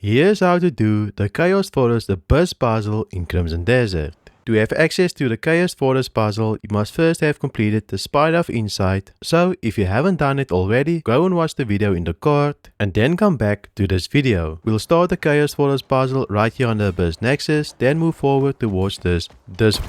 Here's how to do the Chaos Forest Abyss puzzle in Crimson Desert. To have access to the Chaos Forest puzzle, you must first have completed the Spire of Insight. So if you haven't done it already, go and watch the video in the card and then come back to this video. We'll start the Chaos Forest puzzle right here on the Abyss Nexus, then move forward towards this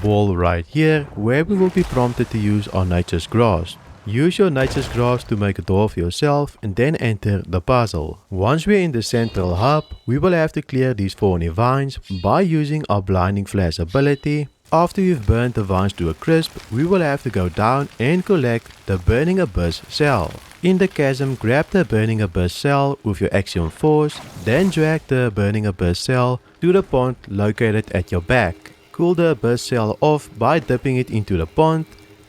wall right here, where we will be prompted to use our Nature's Grasp. Use your Nature's Grasp to make a door for yourself and then enter the puzzle. Once we're in the central hub, we will have to clear these thorny vines by using our Blinding Flash ability. After you've burned the vines to a crisp, we will have to go down and collect the Burning Abyss cell. In the chasm, grab the Burning Abyss cell with your action force, then drag the Burning Abyss cell to the pond located at your back. Cool the Abyss cell off by dipping it into the pond,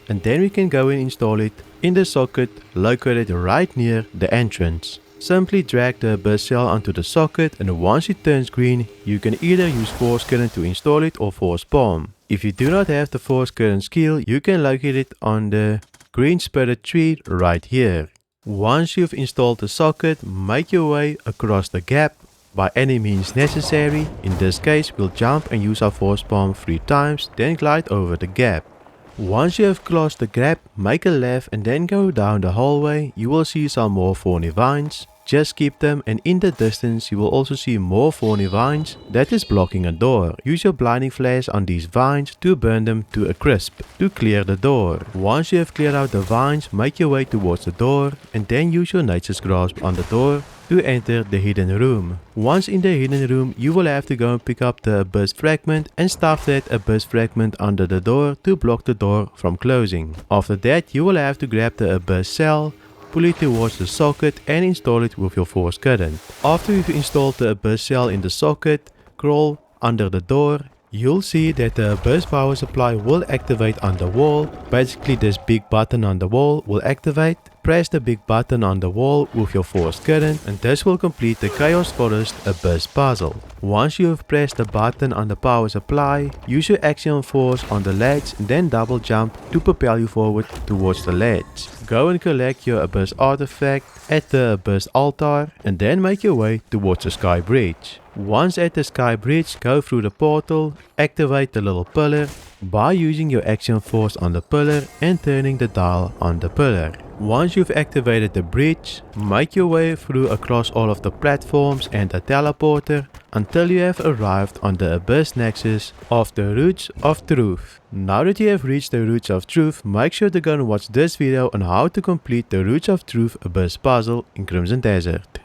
and then we can go and install it in the socket located right near the entrance. Simply drag the Abyss cell onto the socket, and once it turns green, you can either use Force Current to install it or Force Palm. If you do not have the Force Current skill, you can locate it on the green spirit tree right here. Once you've installed the socket, make your way across the gap by any means necessary. In this case, we'll jump and use our Force Palm 3 times, then glide over the gap. Once you have crossed the gap, make a left and then go down the hallway. You will see some more thorny vines. Just keep them, and in the distance you will also see more thorny vines that is blocking a door. Use your blinding flash on these vines to burn them to a crisp to clear the door. Once you have cleared out the vines, make your way towards the door and then use your Nature's Grasp on the door to enter the hidden room. Once in the hidden room, you will have to go and pick up the Abyss fragment and stuff that Abyss fragment under the door to block the door from closing. After that, you will have to grab the Abyss cell, pull it towards the socket and install it with your Force Current. After you've installed the Abyss cell in the socket, crawl under the door. You'll see that the Abyss power supply will activate on the wall. Basically, this big button on the wall will activate. Press the big button on the wall with your Force Current and this will complete the Chaos Forest Abyss puzzle. Once you have pressed the button on the power supply, use your action force on the ledge and then double jump to propel you forward towards the ledge. Go and collect your Abyss artifact at the Abyss altar and then make your way towards the Skybridge. Once at the Skybridge, go through the portal, activate the little pillar by using your action force on the pillar and turning the dial on the pillar. Once you've activated the bridge, make your way through across all of the platforms and the teleporter until you have arrived on the Abyss Nexus of the Roots of Truth. Now that you have reached the Roots of Truth, make sure to go and watch this video on how to complete the Roots of Truth Abyss puzzle in Crimson Desert.